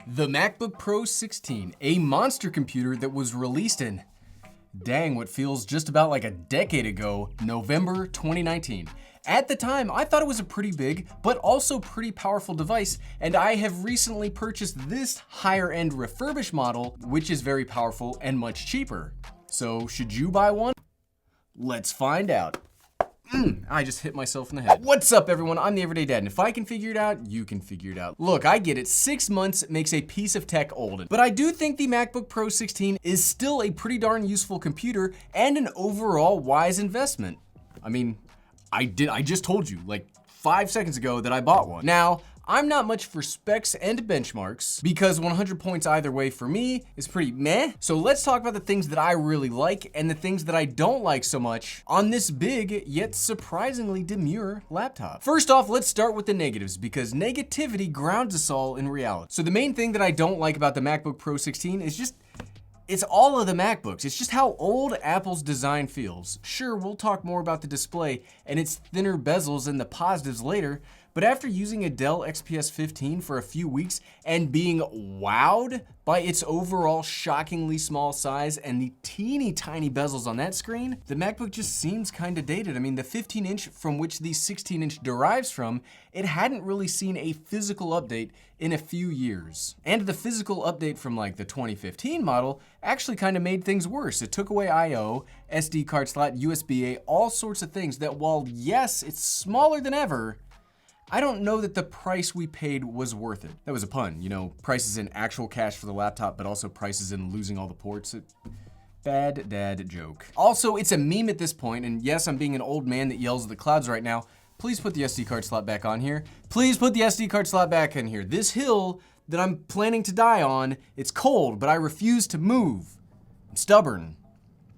The MacBook Pro 16, a monster computer that was released in, dang, what feels just about like a decade ago, November 2019. At the time, I thought it was a pretty big, but also pretty powerful device, and I have recently purchased this higher end refurbished model, which is very powerful and much cheaper. So should you buy one? Let's find out. I just hit myself in the head. What's up, everyone? I'm the Everyday Dad, and if I can figure it out, you can figure it out. Look, I get it. 6 months makes a piece of tech old, but I do think the MacBook Pro 16 is still a pretty darn useful computer and an overall wise investment. I mean, I just told you like 5 seconds ago that I bought one. Now, I'm not much for specs and benchmarks because 100 points either way for me is pretty meh. So let's talk about the things that I really like and the things that I don't like so much on this big yet surprisingly demure laptop. First off, let's start with the negatives because negativity grounds us all in reality. So the main thing that I don't like about the MacBook Pro 16 is just it's all of the MacBooks. It's just how old Apple's design feels. Sure, we'll talk more about the display and its thinner bezels and the positives later, but after using a Dell XPS 15 for a few weeks and being wowed by its overall shockingly small size and the teeny tiny bezels on that screen, the MacBook just seems kinda dated. I mean, the 15-inch from which the 16-inch derives from, it hadn't really seen a physical update in a few years. And the physical update from like the 2015 model actually kinda made things worse. It took away I/O, SD card slot, USB-A, all sorts of things that while yes, it's smaller than ever, I don't know that the price we paid was worth it. That was a pun, you know, prices in actual cash for the laptop, but also prices in losing all the ports. Bad dad joke. Also, it's a meme at this point, and yes, I'm being an old man that yells at the clouds right now. Please put the SD card slot back on here. Please put the SD card slot back in here. This hill that I'm planning to die on, it's cold, but I refuse to move. I'm stubborn.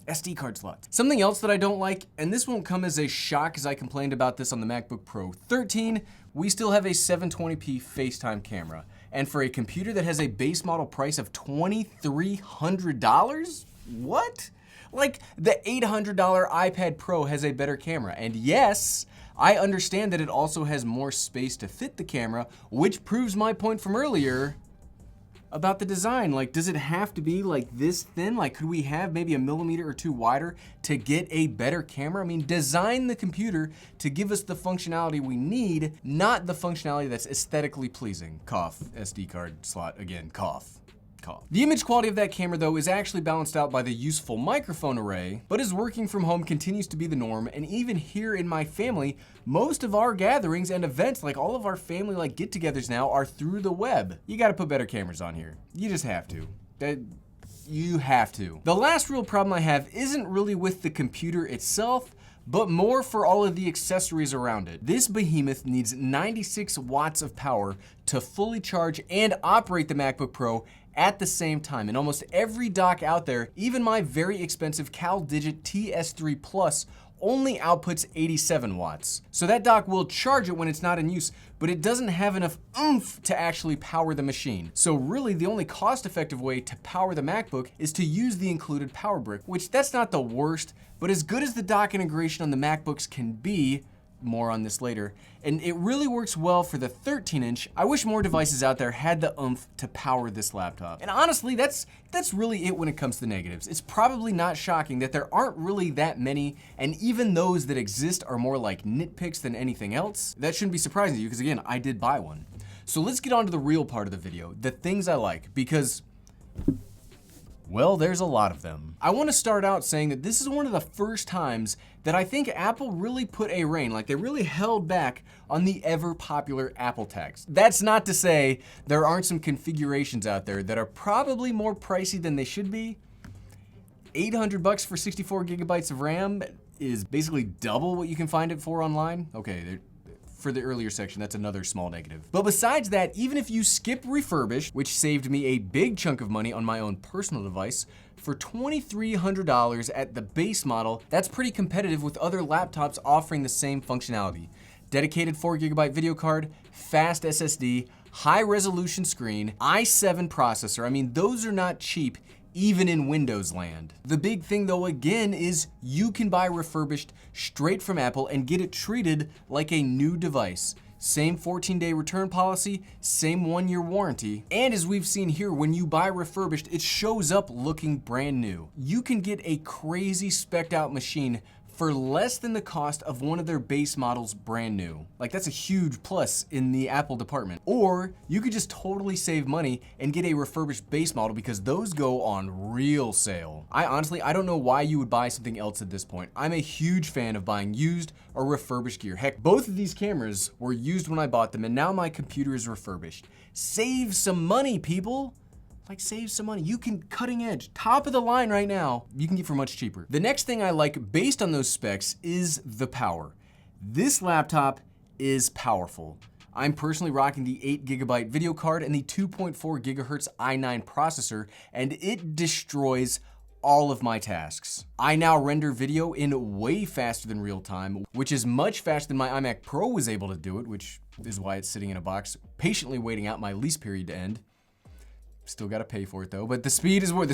SD card slots. Something else that I don't like, and this won't come as a shock as I complained about this on the MacBook Pro 13, we still have a 720p FaceTime camera. And for a computer that has a base model price of $2,300? What? Like the $800 iPad Pro has a better camera. And yes, I understand that it also has more space to fit the camera, which proves my point from earlier about the design. Like, does it have to be like this thin? Like, could we have maybe a millimeter or two wider to get a better camera? I mean, design the computer to give us the functionality we need, not the functionality that's aesthetically pleasing. Cough, SD card slot, again, cough. The image quality of that camera though is actually balanced out by the useful microphone array, but as working from home continues to be the norm, and even here in my family, most of our gatherings and events, like all of our family like get-togethers now, are through the web. You gotta put better cameras on here. You just have to. You have to. The last real problem I have isn't really with the computer itself, but more for all of the accessories around it. This behemoth needs 96 watts of power to fully charge and operate the MacBook Pro at the same time. And almost every dock out there, even my very expensive CalDigit TS3 Plus, only outputs 87 watts. So that dock will charge it when it's not in use, but it doesn't have enough oomph to actually power the machine. So really the only cost-effective way to power the MacBook is to use the included power brick, which that's not the worst, but as good as the dock integration on the MacBooks can be, more on this later, and it really works well for the 13-inch. I wish more devices out there had the oomph to power this laptop. And honestly, that's really it when it comes to the negatives. It's probably not shocking that there aren't really that many, and even those that exist are more like nitpicks than anything else. That shouldn't be surprising to you because again, I did buy one. So let's get on to the real part of the video, the things I like, because well, there's a lot of them. I want to start out saying that this is one of the first times that I think Apple really put a rein, like they really held back on the ever popular Apple tax. That's not to say there aren't some configurations out there that are probably more pricey than they should be. $800 for 64 gigabytes of RAM is basically double what you can find it for online. Okay, for the earlier section, that's another small negative. But besides that, even if you skip refurbished, which saved me a big chunk of money on my own personal device, for $2,300 at the base model, that's pretty competitive with other laptops offering the same functionality. Dedicated 4 gigabyte video card, fast SSD, high resolution screen, i7 processor. I mean, those are not cheap, even in Windows land. The big thing though, again, is you can buy refurbished straight from Apple and get it treated like a new device. same 14-day return policy, same 1-year warranty. And as we've seen here, when you buy refurbished, it shows up looking brand new. You can get a crazy spec'd out machine for less than the cost of one of their base models brand new. Like, that's a huge plus in the Apple department. Or you could just totally save money and get a refurbished base model because those go on real sale. I don't know why you would buy something else at this point. I'm a huge fan of buying used or refurbished gear. Heck, both of these cameras were used when I bought them and now my computer is refurbished. Save some money, people. Like, save some money. You can cutting edge, top of the line right now, you can get for much cheaper. The next thing I like based on those specs is the power. This laptop is powerful. I'm personally rocking the 8GB video card and the 2.4 GHz i9 processor, and it destroys all of my tasks. I now render video in way faster than real time, which is much faster than my iMac Pro was able to do it, which is why it's sitting in a box, patiently waiting out my lease period to end. Still gotta pay for it though, but the speed is worth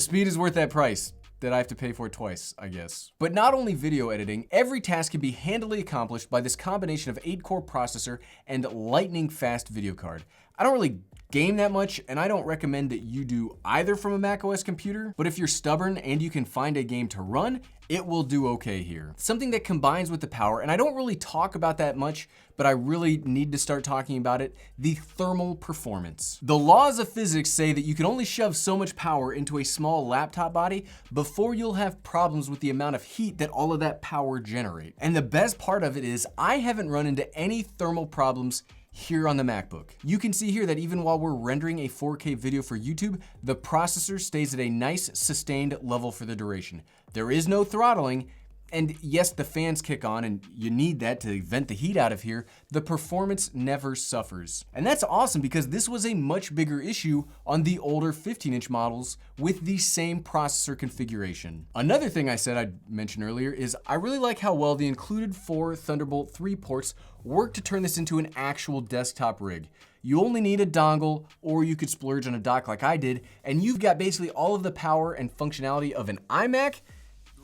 that price that I have to pay for it twice, I guess. But not only video editing, every task can be handily accomplished by this combination of 8-core processor and lightning fast video card. I don't really game that much, and I don't recommend that you do either from a macOS computer, but if you're stubborn and you can find a game to run, it will do okay here. Something that combines with the power, and I don't really talk about that much, but I really need to start talking about it, the thermal performance. The laws of physics say that you can only shove so much power into a small laptop body before you'll have problems with the amount of heat that all of that power generates. And the best part of it is I haven't run into any thermal problems here on the MacBook. You can see here that even while we're rendering a 4K video for YouTube, the processor stays at a nice sustained level for the duration. There is no throttling, and yes, the fans kick on and you need that to vent the heat out of here. The performance never suffers. And that's awesome because this was a much bigger issue on the older 15-inch models with the same processor configuration. Another thing I said I'd mention earlier is I really like how well the included 4 Thunderbolt 3 ports work to turn this into an actual desktop rig. You only need a dongle, or you could splurge on a dock like I did, and you've got basically all of the power and functionality of an iMac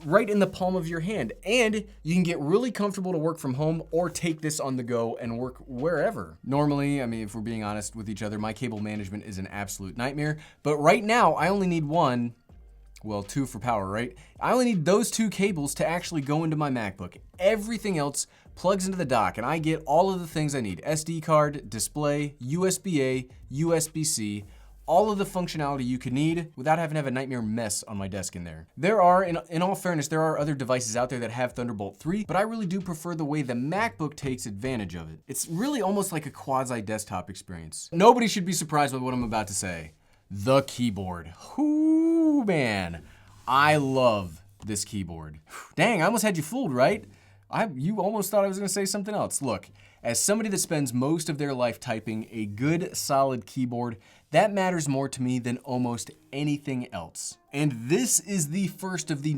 right in the palm of your hand. And you can get really comfortable to work from home or take this on the go and work wherever. Normally, I mean, if we're being honest with each other, my cable management is an absolute nightmare. But right now, I only need 2 for power, right? I only need those 2 cables to actually go into my MacBook. Everything else plugs into the dock and I get all of the things I need. SD card, display, USB-A, USB-C, all of the functionality you could need without having to have a nightmare mess on my desk in there. There are, in all fairness, there are other devices out there that have Thunderbolt 3, but I really do prefer the way the MacBook takes advantage of it. It's really almost like a quasi-desktop experience. Nobody should be surprised with what I'm about to say. The keyboard. Whoo, man. I love this keyboard. Dang, I almost had you fooled, right? You almost thought I was gonna say something else. Look, as somebody that spends most of their life typing, a good, solid keyboard, that matters more to me than almost anything else. And this is the first of the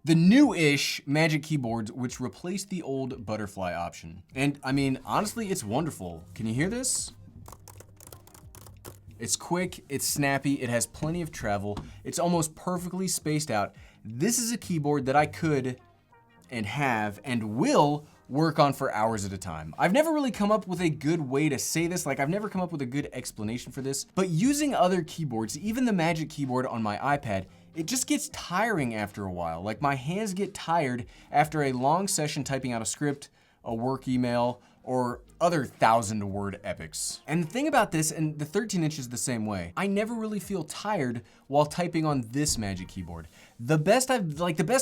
new-ish Magic keyboards which replaced the old butterfly option. And I mean, honestly, it's wonderful. Can you hear this? It's quick, it's snappy, it has plenty of travel, it's almost perfectly spaced out. This is a keyboard that I could and have and will work on for hours at a time. I've never really come up with a good way to say this, like I've never come up with a good explanation for this, but using other keyboards, even the Magic Keyboard on my iPad, it just gets tiring after a while. Like my hands get tired after a long session typing out a script, a work email, or other 1,000-word epics. And the thing about this, and the 13-inch is the same way, I never really feel tired while typing on this Magic Keyboard. The best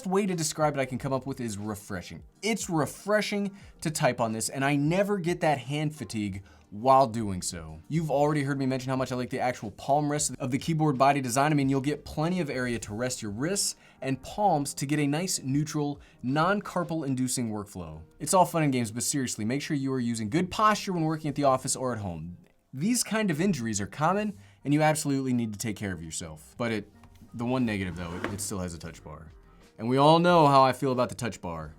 way to describe it I can come up with is refreshing. It's refreshing to type on this, and I never get that hand fatigue while doing so. You've already heard me mention how much I like the actual palm rest of the keyboard body design. I mean, you'll get plenty of area to rest your wrists and palms to get a nice, neutral, non-carpal inducing workflow. It's all fun and games, but seriously, make sure you are using good posture when working at the office or at home. These kind of injuries are common, and you absolutely need to take care of yourself. But the one negative though, it still has a touch bar. And we all know how I feel about the touch bar.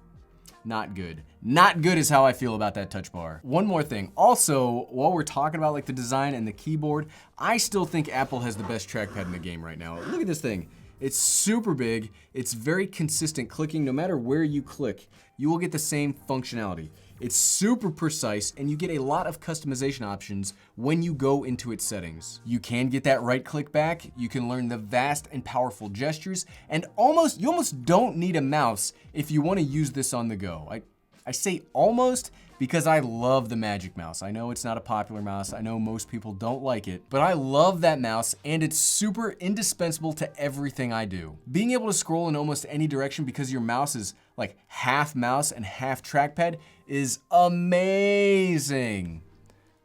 Not good. Not good is how I feel about that touch bar. One more thing. Also, while we're talking about like the design and the keyboard, I still think Apple has the best trackpad in the game right now. Look at this thing. It's super big. It's very consistent clicking. No matter where you click, you will get the same functionality. It's super precise, and you get a lot of customization options when you go into its settings. You can get that right click back, you can learn the vast and powerful gestures, and you almost don't need a mouse if you want to use this on the go. I say almost because I love the Magic Mouse. I know it's not a popular mouse. I know most people don't like it, but I love that mouse, and it's super indispensable to everything I do. Being able to scroll in almost any direction because your mouse is like half mouse and half trackpad is amazing.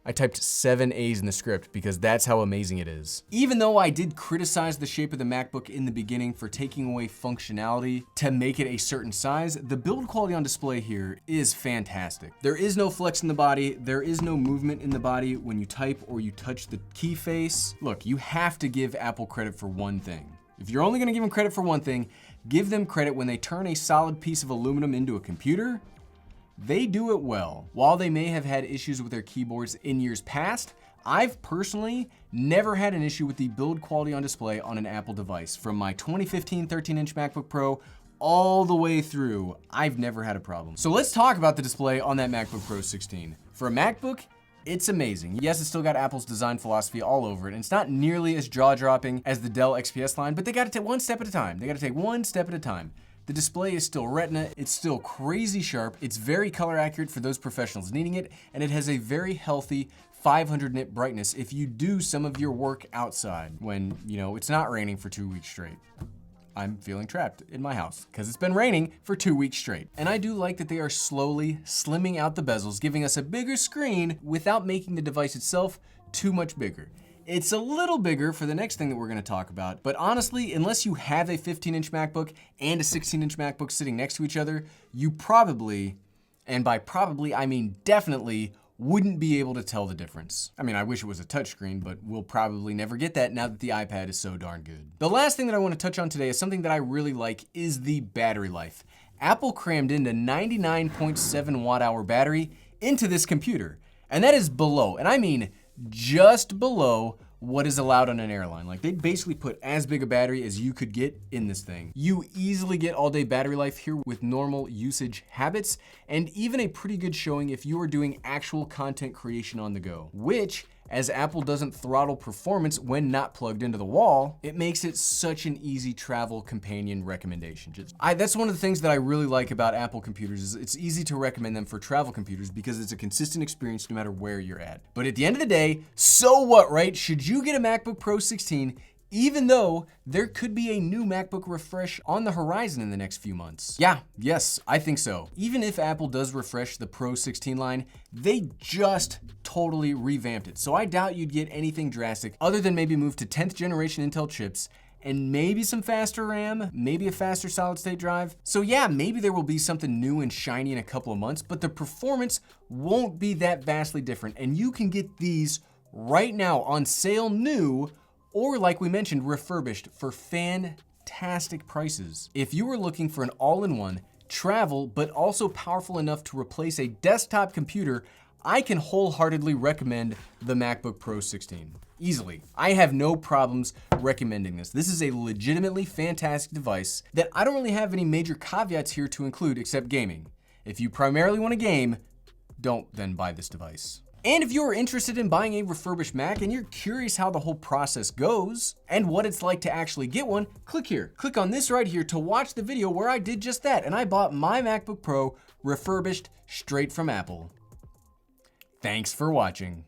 I typed 7 A's in the script because that's how amazing it is. Even though I did criticize the shape of the MacBook in the beginning for taking away functionality to make it a certain size, the build quality on display here is fantastic. There is no flex in the body, there is no movement in the body when you type or you touch the key face. Look, you have to give Apple credit for one thing. If you're only gonna give them credit for one thing, give them credit when they turn a solid piece of aluminum into a computer. They do it well. While they may have had issues with their keyboards in years past, I've personally never had an issue with the build quality on display on an Apple device. From my 2015 13-inch MacBook Pro all the way through, I've never had a problem. So let's talk about the display on that MacBook Pro 16. For a MacBook, it's amazing. Yes, it's still got Apple's design philosophy all over it, and it's not nearly as jaw-dropping as the Dell XPS line, but they gotta take one step at a time. They gotta take one step at a time. The display is still Retina, it's still crazy sharp, it's very color accurate for those professionals needing it, and it has a very healthy 500 nit brightness if you do some of your work outside when, it's not raining for 2 weeks straight. I'm feeling trapped in my house because it's been raining for 2 weeks straight. And I do like that they are slowly slimming out the bezels, giving us a bigger screen without making the device itself too much bigger. It's a little bigger for the next thing that we're gonna talk about, but honestly, unless you have a 15-inch MacBook and a 16-inch MacBook sitting next to each other, you probably, and by probably I mean definitely, wouldn't be able to tell the difference. I mean, I wish it was a touchscreen, but we'll probably never get that now that the iPad is so darn good. The last thing that I wanna touch on today is something that I really like is the battery life. Apple crammed in a 99.7 watt-hour battery into this computer, and that is below, and I mean just below what is allowed on an airline. Like, they basically put as big a battery as you could get in this thing. You easily get all day battery life here with normal usage habits, and even a pretty good showing if you are doing actual content creation on the go, which, as Apple doesn't throttle performance when not plugged into the wall, it makes it such an easy travel companion recommendation. That's one of the things that I really like about Apple computers is it's easy to recommend them for travel computers because it's a consistent experience no matter where you're at. But at the end of the day, so what, right? Should you get a MacBook Pro 16 even though there could be a new MacBook refresh on the horizon in the next few months? Yes, I think so. Even if Apple does refresh the Pro 16 line, they just totally revamped it. So I doubt you'd get anything drastic other than maybe move to 10th generation Intel chips and maybe some faster RAM, maybe a faster solid state drive. So yeah, maybe there will be something new and shiny in a couple of months, but the performance won't be that vastly different. And you can get these right now on sale new, or like we mentioned, refurbished for fantastic prices. If you are looking for an all-in-one, travel, but also powerful enough to replace a desktop computer, I can wholeheartedly recommend the MacBook Pro 16. Easily. I have no problems recommending this. This is a legitimately fantastic device that I don't really have any major caveats here to include except gaming. If you primarily want to game, don't then buy this device. And if you're interested in buying a refurbished Mac and you're curious how the whole process goes and what it's like to actually get one, click here. Click on this right here to watch the video where I did just that, and I bought my MacBook Pro refurbished straight from Apple. Thanks for watching.